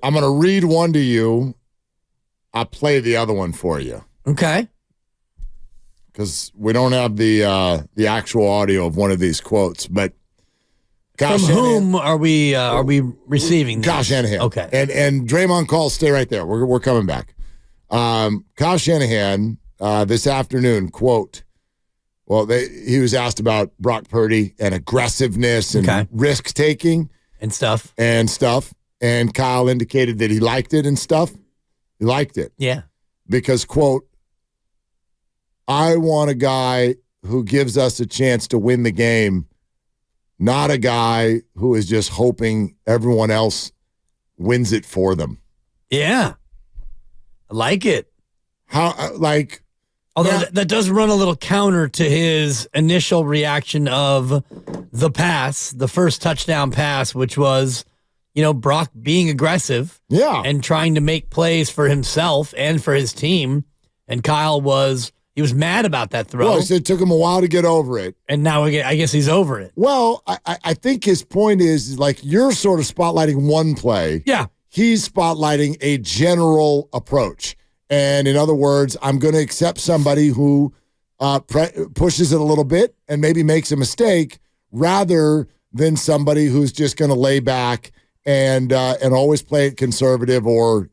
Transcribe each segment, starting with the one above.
I'm going to read one to you. I'll play the other one for you. Okay. Because we don't have the actual audio of one of these quotes, but From whom are we receiving? Kyle Shanahan. Okay. And Draymond calls, stay right there. We're coming back. Kyle Shanahan this afternoon, quote, he was asked about Brock Purdy and aggressiveness and risk-taking. And stuff. And Kyle indicated that he liked it and stuff. He liked it. Yeah. Because, quote, I want a guy who gives us a chance to win the game, not a guy who is just hoping everyone else wins it for them. Yeah. I like it. Although that does run a little counter to his initial reaction of the pass, the first touchdown pass, which was, Brock being aggressive and trying to make plays for himself and for his team. And Kyle was mad about that throw. Well, it took him a while to get over it. And now I guess he's over it. Well, I think his point is like you're sort of spotlighting one play. Yeah. He's spotlighting a general approach. And in other words, I'm going to accept somebody who pushes it a little bit and maybe makes a mistake rather than somebody who's just going to lay back and always play it conservative or,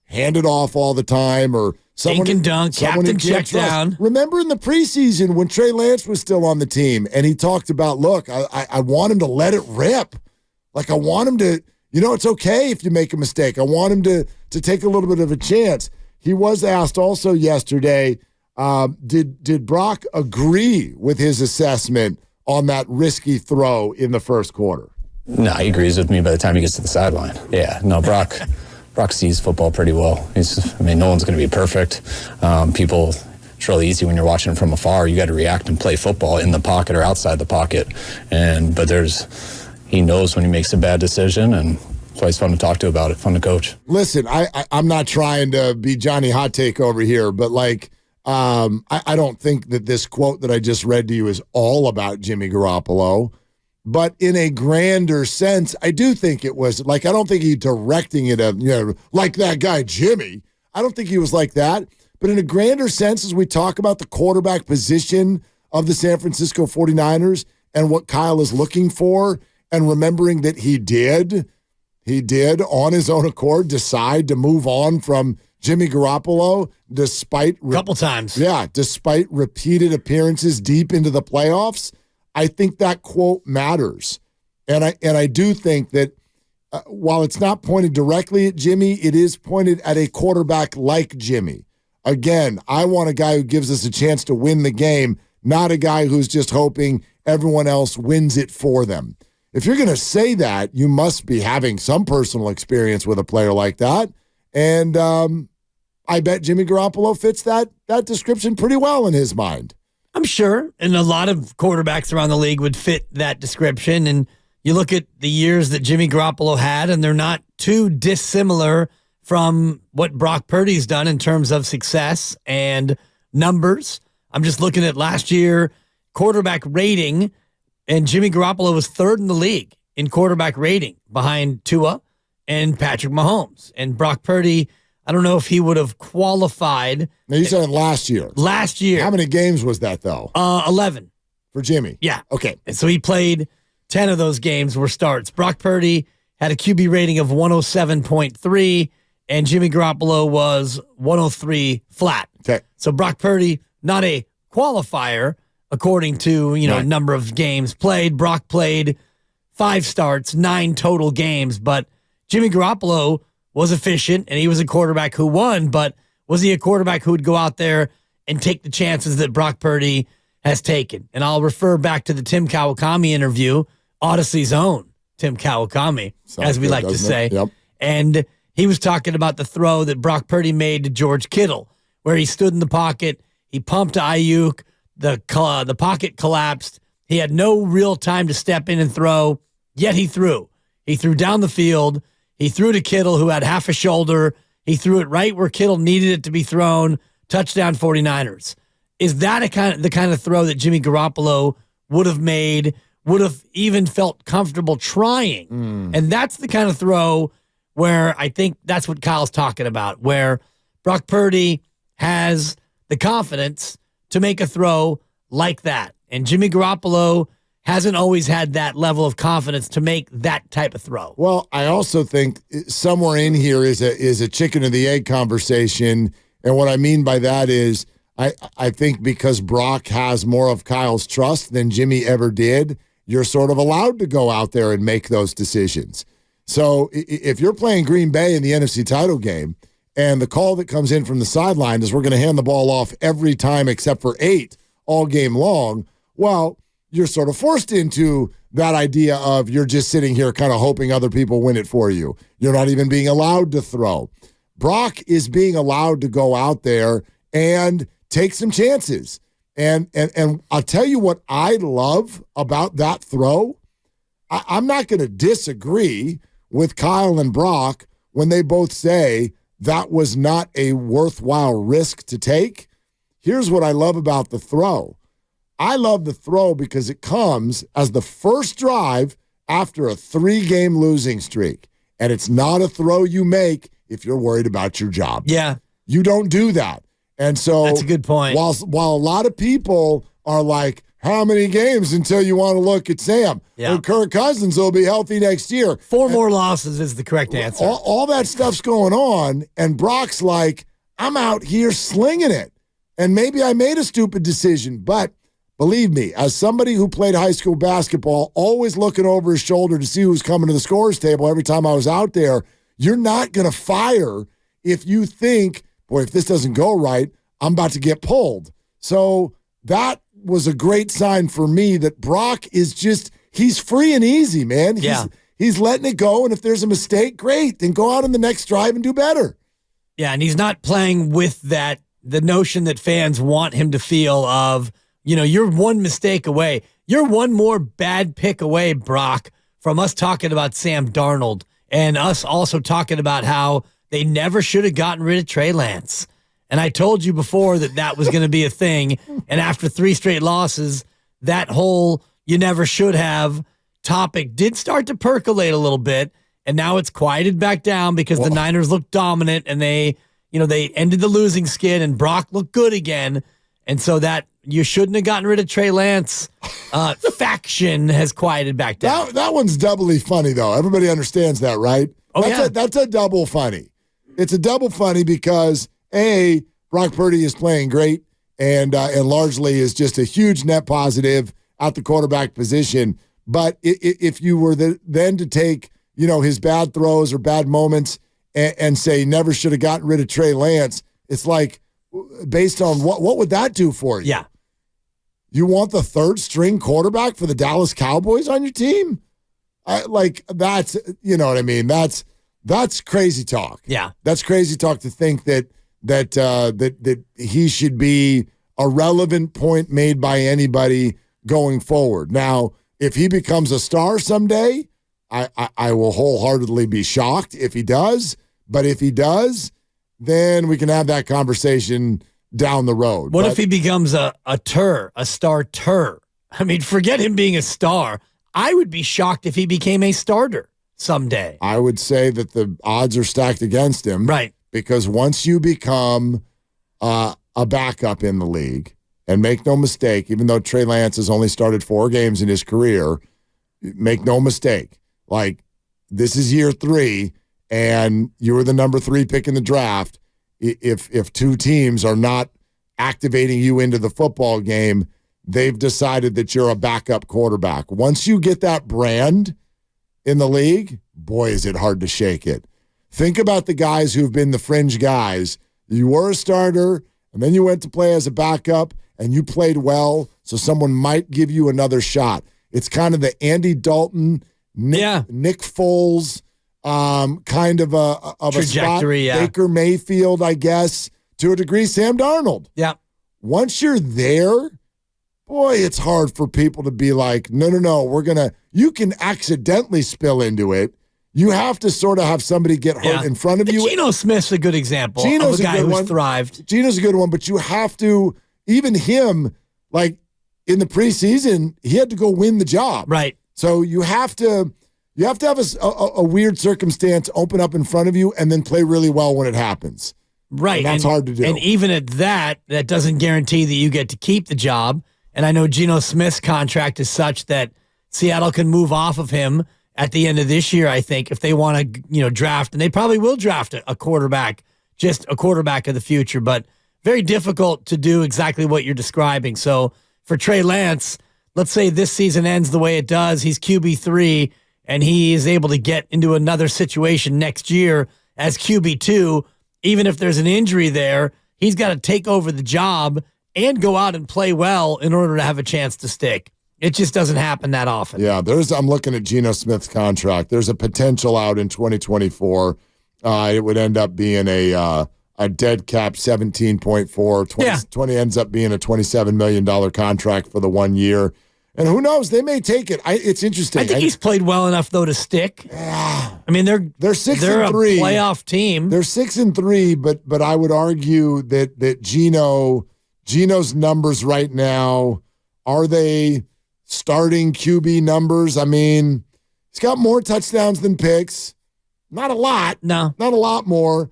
hand it off all the time or someone can dunk, captain check down. Remember in the preseason when Trey Lance was still on the team and he talked about, look, I want him to let it rip. Like I want him to, it's okay if you make a mistake. I want him to take a little bit of a chance. He was asked also yesterday, did Brock agree with his assessment on that risky throw in the first quarter? No, he agrees with me by the time he gets to the sideline. Yeah, no, Brock sees football pretty well. No one's going to be perfect. It's really easy when you're watching from afar. You got to react and play football in the pocket or outside the pocket. But he knows when he makes a bad decision, and it's always fun to talk to about it, fun to coach. Listen, I'm not trying to be Johnny Hot Take over here, but I don't think that this quote that I just read to you is all about Jimmy Garoppolo. But in a grander sense, I do think it was I don't think he's directing it like that guy, Jimmy. I don't think he was like that. But in a grander sense, as we talk about the quarterback position of the San Francisco 49ers and what Kyle is looking for, and remembering that he did on his own accord decide to move on from Jimmy Garoppolo despite a couple times. Yeah, despite repeated appearances deep into the playoffs. I think that quote matters. And I do think that while it's not pointed directly at Jimmy, it is pointed at a quarterback like Jimmy. Again, I want a guy who gives us a chance to win the game, not a guy who's just hoping everyone else wins it for them. If you're going to say that, you must be having some personal experience with a player like that. And I bet Jimmy Garoppolo fits that description pretty well in his mind. I'm sure. And a lot of quarterbacks around the league would fit that description. And you look at the years that Jimmy Garoppolo had, and they're not too dissimilar from what Brock Purdy's done in terms of success and numbers. I'm just looking at last year quarterback rating, and Jimmy Garoppolo was third in the league in quarterback rating behind Tua and Patrick Mahomes. And Brock Purdy, I don't know if he would have qualified. Now, you said last year. Last year. How many games was that, though? 11. For Jimmy? Yeah. Okay. And so he played 10 of those games were starts. Brock Purdy had a QB rating of 107.3, and Jimmy Garoppolo was 103 flat. Okay. So Brock Purdy, not a qualifier, according to, right, number of games played. Brock played 5 starts, 9 total games, but Jimmy Garoppolo was efficient, and he was a quarterback who won, but was he a quarterback who would go out there and take the chances that Brock Purdy has taken? And I'll refer back to the Tim Kawakami interview, Odyssey's own Tim Kawakami, as we like to say. Yep. And he was talking about the throw that Brock Purdy made to George Kittle, where he stood in the pocket, he pumped to Ayuk, the pocket collapsed, he had no real time to step in and throw, yet he threw. He threw down the field. He threw to Kittle, who had half a shoulder. He threw it right where Kittle needed it to be thrown. Touchdown 49ers. Is that the kind of throw that Jimmy Garoppolo would have made, would have even felt comfortable trying? And that's the kind of throw where I think that's what Kyle's talking about, where Brock Purdy has the confidence to make a throw like that. And Jimmy Garoppolo hasn't always had that level of confidence to make that type of throw. Well, I also think somewhere in here is a chicken and the egg conversation. And what I mean by that is I think because Brock has more of Kyle's trust than Jimmy ever did, you're sort of allowed to go out there and make those decisions. So if you're playing Green Bay in the NFC title game and the call that comes in from the sideline is we're going to hand the ball off every time except for 8 all game long, well, you're sort of forced into that idea of you're just sitting here kind of hoping other people win it for you. You're not even being allowed to throw. Brock is being allowed to go out there and take some chances. And I'll tell you what I love about that throw. I'm not going to disagree with Kyle and Brock when they both say that was not a worthwhile risk to take. Here's what I love about the throw. I love the throw because it comes as the first drive after a 3-game losing streak. And it's not a throw you make if you're worried about your job. Yeah. You don't do that. And so that's a good point. While a lot of people are like, how many games until you want to look at Sam? Yeah. Or Kirk Cousins will be healthy next year. 4 more losses is the correct answer. All that stuff's going on, and Brock's like, I'm out here slinging it. And maybe I made a stupid decision, but believe me, as somebody who played high school basketball, always looking over his shoulder to see who's coming to the scorer's table every time I was out there, you're not going to fire if you think, boy, if this doesn't go right, I'm about to get pulled. So that was a great sign for me that Brock is just, he's free and easy, man. He's letting it go, and if there's a mistake, great. Then go out on the next drive and do better. Yeah, and he's not playing with that, the notion that fans want him to feel of, you're one mistake away. You're one more bad pick away, Brock, from us talking about Sam Darnold and us also talking about how they never should have gotten rid of Trey Lance. And I told you before that was going to be a thing. And after 3 straight losses, that whole you never should have topic did start to percolate a little bit. And now it's quieted back down because the Niners looked dominant and they ended the losing skid and Brock looked good again. And so that you shouldn't have gotten rid of Trey Lance faction has quieted back down. That one's doubly funny, though. Everybody understands that, right? That's a double funny. It's a double funny because, A, Brock Purdy is playing great and largely is just a huge net positive at the quarterback position. But if you were then to take, his bad throws or bad moments and say never should have gotten rid of Trey Lance, it's like, based on what would that do for you? Yeah. You want the 3rd string quarterback for the Dallas Cowboys on your team? That's, you know what I mean? That's crazy talk. Yeah. That's crazy talk to think that he should be a relevant point made by anybody going forward. Now, if he becomes a star someday, I will wholeheartedly be shocked if he does. But if he does, then we can have that conversation down the road. What if he becomes a starter? I mean, forget him being a star. I would be shocked if he became a starter someday. I would say that the odds are stacked against him. Right. Because once you become a backup in the league, and make no mistake, even though Trey Lance has only started 4 games in his career, make no mistake, like this is year 3, and you were the number 3 pick in the draft. If 2 teams are not activating you into the football game, they've decided that you're a backup quarterback. Once you get that brand in the league, boy, is it hard to shake it. Think about the guys who've been the fringe guys. You were a starter, and then you went to play as a backup, and you played well, so someone might give you another shot. It's kind of the Andy Dalton, Nick Foles kind of a trajectory, a spot. Baker Mayfield, I guess, to a degree, Sam Darnold. Yeah. Once you're there, boy, it's hard for people to be like, no, you can accidentally spill into it. You have to sort of have somebody get hurt in front of you. Geno Smith's a good example of a guy who's thrived. Geno's a good one, but you have to, even him, like in the preseason, he had to go win the job. Right. So you have to You have to have a weird circumstance open up in front of you and then play really well when it happens. Right. And that's hard to do. And even at that doesn't guarantee that you get to keep the job. And I know Geno Smith's contract is such that Seattle can move off of him at the end of this year, I think, if they want to, draft. And they probably will draft a quarterback, just a quarterback of the future. But very difficult to do exactly what you're describing. So for Trey Lance, let's say this season ends the way it does. He's QB3, and he is able to get into another situation next year as QB2. Even if there's an injury there, he's got to take over the job and go out and play well in order to have a chance to stick. It just doesn't happen that often. Yeah, I'm looking at Geno Smith's contract. There's a potential out in 2024. It would end up being a dead cap 17.4. 20 ends up being a $27 million contract for the 1 year. And who knows? They may take it. It's interesting. I think he's played well enough though to stick. Yeah. I mean, they're 6-3. They're a playoff team. They're 6-3, but I would argue that Geno's numbers right now, are they starting QB numbers? I mean, he's got more touchdowns than picks. Not a lot. No. Not a lot more.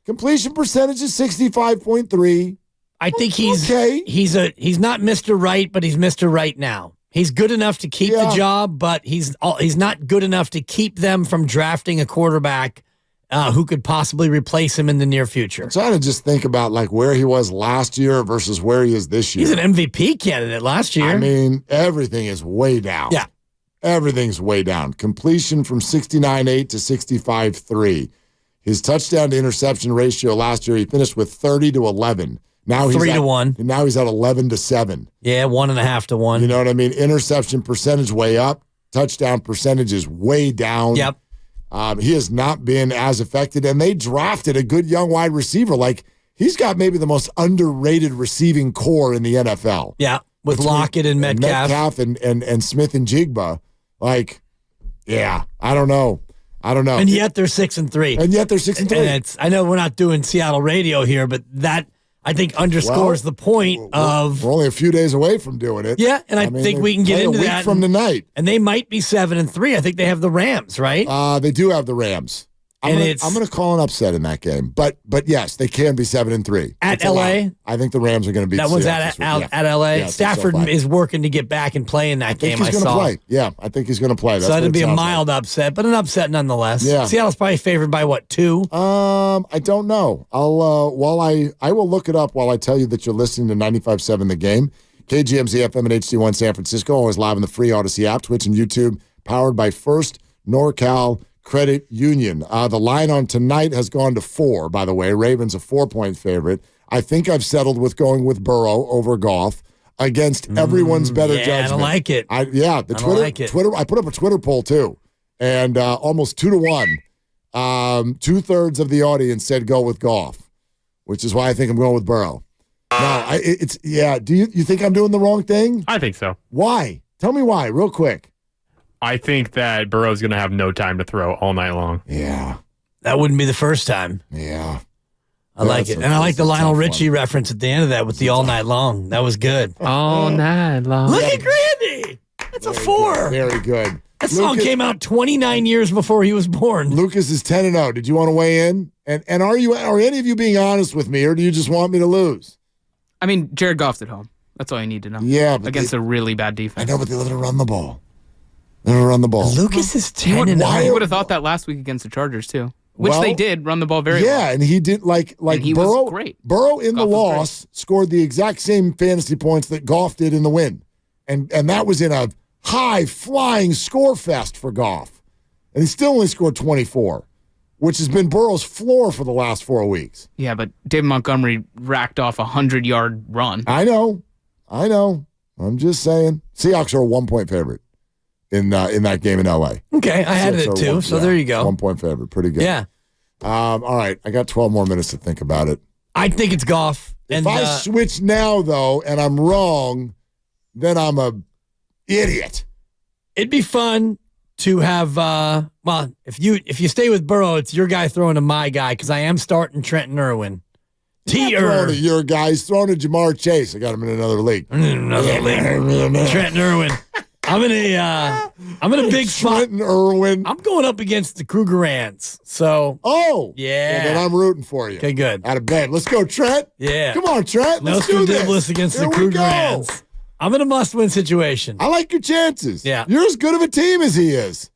Completion percentage is 65.3. I think he's okay. He's not Mr. Right, but he's Mr. Right now. He's good enough to keep the job, but he's not good enough to keep them from drafting a quarterback who could possibly replace him in the near future. I'm trying to just think about like where he was last year versus where he is this year. He's an MVP candidate last year. I mean, everything is way down. Yeah. Everything's way down. Completion from 69.8 to 65.3. His touchdown to interception ratio last year, he finished with 30 to 11. Now he's 3 to 1. Now he's at 11 to 7. Yeah, 1.5 to 1. You know what I mean? Interception percentage way up. Touchdown percentage is way down. Yep. He has not been as affected, and they drafted a good young wide receiver. Like, he's got maybe the most underrated receiving core in the NFL. Yeah, with Lockett and Metcalf. And Smith and Jigba. Like, yeah, I don't know. And yet they're 6-3. And yet they're 6-3. And I know we're not doing Seattle radio here, but that I think underscores the point of we're only a few days away from doing it. Yeah, and I think we can get into that from tonight. And they might be 7-3. I think they have the Rams, right? They do have the Rams. I'm going to call an upset in that game, but yes, they can be 7-3 at LA. I think the Rams are going to beat. That one's at LA. Yeah, Stafford is working to get back and play in that game. He's going to play. Yeah, I think he's going to play. That's so it'd be a mild upset, but an upset nonetheless. Yeah. Seattle's probably favored by what, 2? I don't know. I will look it up while I tell you that you're listening to 95.7 The Game. KGMZ FM and HD1 San Francisco, always live on the free Odyssey app, Twitch and YouTube, powered by First NorCal Credit Union. The line on tonight has gone to 4, by the way. Ravens a 4-point favorite. I think I've settled with going with Burrow over Goff against everyone's better judgment. I don't like it. Twitter. I put up a Twitter poll too, and almost 2 to 1. 2/3 of the audience said go with Goff, which is why I think I'm going with Burrow. No, Do you think I'm doing the wrong thing? I think so. Why? Tell me why, real quick. I think that Burrow's going to have no time to throw all night long. Yeah. That wouldn't be the first time. Yeah. I like it. And I like the Lionel Richie reference at the end of that with the all night long. That was good. All night long. Look at Grandy. That's a 4. Very good. That song came out 29 years before he was born. Lucas is 10-0. Did you want to weigh in? And are any of you being honest with me, or do you just want me to lose? I mean, Jared Goff's at home. That's all you need to know. Yeah. Against a really bad defense. I know, but they let her run the ball. Lucas is 10-0. I would have thought that last week against the Chargers, too. Which they did run the ball very well. Yeah, and he did like he Burrow. Was great. Burrow in the loss scored the exact same fantasy points that Goff did in the win. And that was in a high-flying score fest for Goff. And he still only scored 24, which has been Burrow's floor for the last 4 weeks. Yeah, but David Montgomery racked off a 100-yard run. I know. I'm just saying. Seahawks are a 1-point favorite in that game in L.A. Okay, I had it too, so there you go. 1-point favorite. Pretty good. Yeah. All right, I got 12 more minutes to think about it. I think it's Goff. If I switch now, though, and I'm wrong, then I'm a idiot. It'd be fun to have, if you stay with Burrow, it's your guy throwing to my guy, because I am starting Trenton Irwin. Throwing to your guy. He's throwing to Jamar Chase. I got him in another league. Trenton Irwin. I'm in a big spot. Trent and Irwin. I'm going up against the Kruger Ants. So, Yeah, then I'm rooting for you. Okay, good. Out of bed. Let's go, Trent. Yeah. Come on, Trent. No Let's do this. Dibless against Here the we Kruger go. Ants. I'm in a must-win situation. I like your chances. Yeah. You're as good of a team as he is.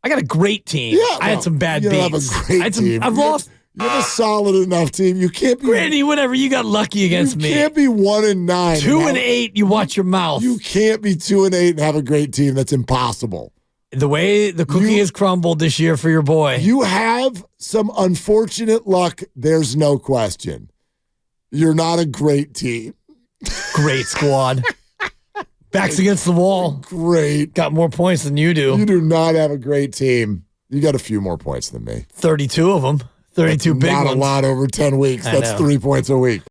I got a great team. Yeah, I had some bad you beats. have a great team. I've lost. You have a solid enough team. You can't be. Randy, whatever. You got lucky against you me. can't be 1-9. 2-8. You watch your mouth. You can't be 2-8 and have a great team. That's impossible. The way the cookie has crumbled this year for your boy. You have some unfortunate luck. There's no question. You're not a great team. Great squad. Backs against the wall. Great. Got more points than you do. You do not have a great team. You got a few more points than me. 32 of them. 32 big not ones. Not a lot over 10 weeks. I That's know. 3 points a week.